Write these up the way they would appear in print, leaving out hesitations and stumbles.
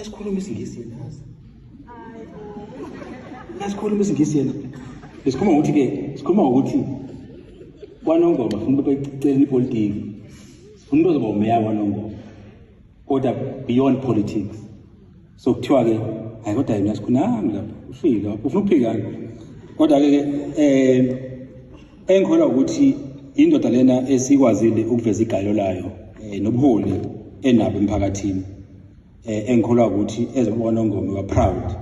Esikhuluma isingisi nazi. Nasikhuluma isingisi yena. Besikhuluma ukuthi kwaNongoma ufuna becela ipolitiki. Ufuna ukuzoba umeya kwaNongoma. Kodwa beyond politics. So kuthiwa ke hayi kodwa yena sikhuluma lapha ufika ufuna ukuphikana. Kodwa ke engikholwa ukuthi indoda lena esikwazile ukuveza igalo layo nobuholi enabo emphakathini. Engikholwa ukuthi ezokwaNongoma wa proud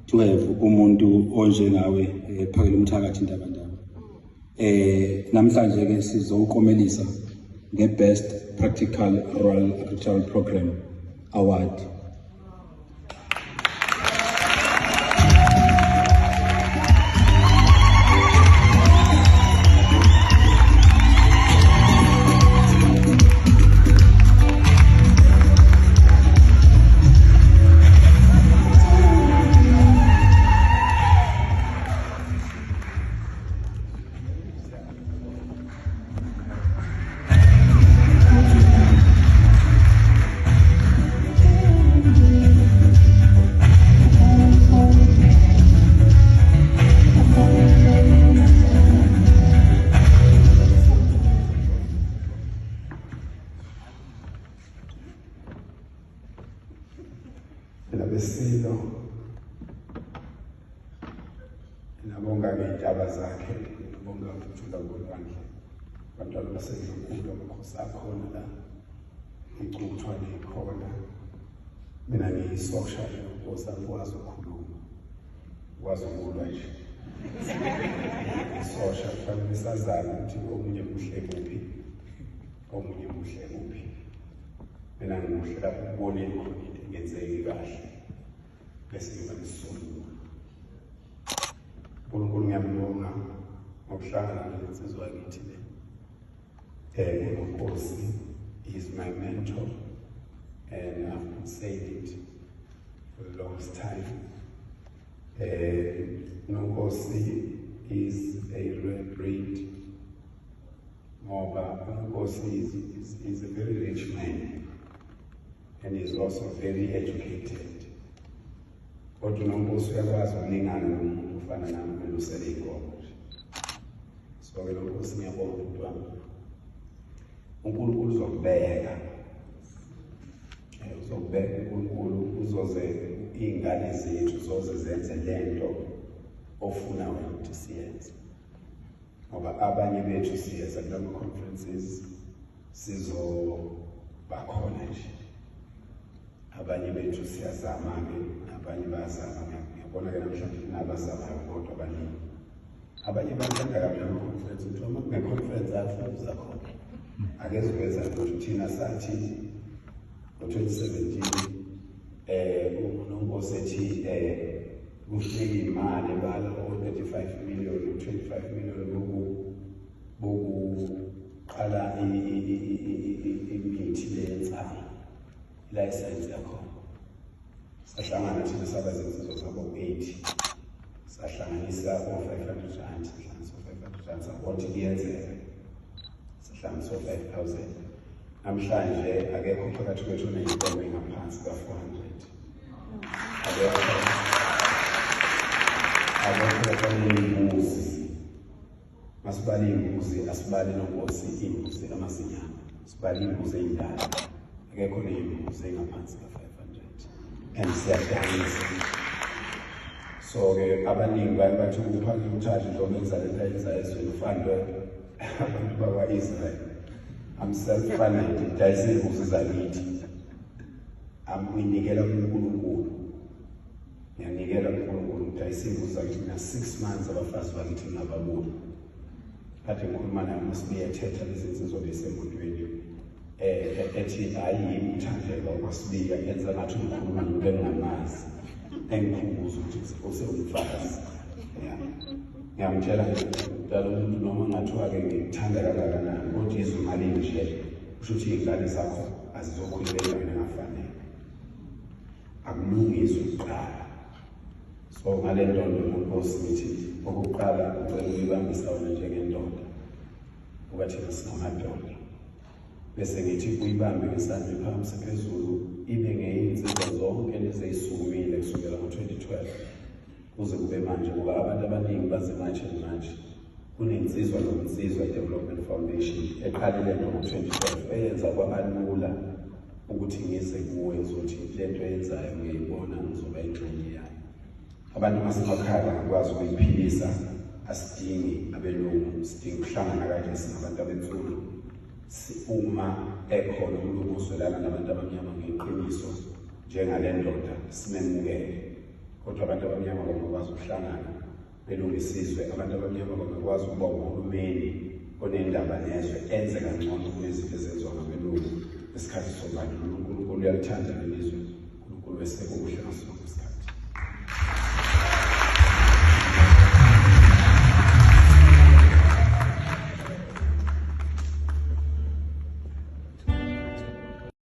to have umuntu onjengawe phakela umthakathi indabandaba. Namhlanje ke sizokomelisa nge-Best Practical Rural Agricultural Program Award. Besilo nabonga ngey'taba zakhe nabonga ukuthula kolwandle abantwana basezinkulu amakhosi akhona la icuthwane ikhona mina ngiyisoshala nkosi angikwazi ukukhuluma ngikwazi ukulwa nje isosha kufanele sazane ukuthi omunye muhle kuphi omunye muhle kuphi mina ngimuhle lapho ukuboneni khona into engenzeki kahle bese ngiba nesizungu. uNkulunkulu ngiyambonga ngokuhlangana nensizwa yakithi le. uNkosi is my mentor and I've been saying it for the longest time. uNkosi is a rare breed. Ngoba uNkosi is a very rich man and is also very educated. Kodwa uNkosi uyakwazi ukulingana nomuntu ufana nami belusele inkomo. So ke uNkosi ngiyabonga ukuthi wami uNkulunkulu uzokubeka. Uzokubeka uNkulunkulu uzoze iy'ngane zethu zoze zenze lento ofuna wena ukuthi siyenze. Ngoba abanye bethu siyeza kulama conferences sizoba khona nje. Abanye bethu siyazama-ke abanye bayazama ngiyabona-ke namhlanje kunabazamayo kodwa abaningi abanye bathanda kabi ama-conference ukuthi uma kune-conference afuna uzakhona akeze ukwenza ukuthi thina sathi ngo-2017 uNkosi ethi kufuneka imali ebala o-35 million u-25 million bokuqala imithi leyenzalo license yakhona. Sahlangana thina sabazenzizo sabo 80 sahlanganisa o-500 rand sahlanganisa o-500 rand sabona iyenzeka sahlanganisa o-5,000 namhlanje akekho phakathi kwethu oneyinkomo engaphansi ka-400 akekho oneyimbuzi masibale iy'mbuzi asibale noNkosi iy'mbuzi amazinyana sibale iy'mbuzi ey'ndala akekho ney'mbuzi engaphansi ka-500 and siyadanisa. So-ke abaningi baye bathi ukuphakela umthathu njengoba engizalenda yenza ezweni ufandwe abantu bakwa-Israel. I'm self-funded, ngidayisa iy'mbuzi zakithi. Nginikela kuNkulunkulu. Ngiyanikela kuNkulunkulu ngidayisa iy'mbuzi zakithi mina 6 months abafazi bakithi ngingababoni. Kade ngikhuluma naye masibuye ethetha lezi nsizwa besemotweni. Ethi hayi yimi uthandeka kwasibika yenza ngathi ukhuluma nomuntu engingamazi engikhumbuza ukuthi usewumfazi. Ngiyamtshela ngidala umuntu noma ngathiwa-ke ngikuthanda kangakanani kodwa izwe imali nje kusho ukuthi iy'ngane zakho azizokhululeka wena ngafanele akulungiswe ukuqala. So ngale ndondo uNkosi ngithi okokuqala ucela ukuyibambisa wena njengendoda uba thina singamadoda bese ngithi uyibambe ngesandla phansi phezulu ibe ngey'nsizwa zonke lezi ey'sukumile kusukela ngo-2012 kuze kube manje, ngoba abantu abaningi baze manje kunensizwa nokunsizwa i-Development Foundation eqalile ngo-2012 eyenza kwabalula ukuthi ngize kuwe zothi lento eyenzayo ngiyibona ngizoba ingxenye yayo. Abantu basemakhaya bakwazi ukuyiphilisa, asidingi abelungu, sidinga ukuhlangana kanje singabantu abensundu. Uma ekhona umlungu ozwelana nabantu abamnyama ngeqiniso njengale ndoda simemukele, kodwa abantu abamnyama bangakwazi ukuhlangana belungisizwe. Abantu abamnyama bangakwazi ukuba uhulumeni onendaba nezwe enze kangcono kunezinto ezenziwa ngabelungu ngesikhathi sobandlululo. uNkulunkulu uyalithanda lelizwe, uNkulunkulu weseke kuhle ngaso sonke isikhathi.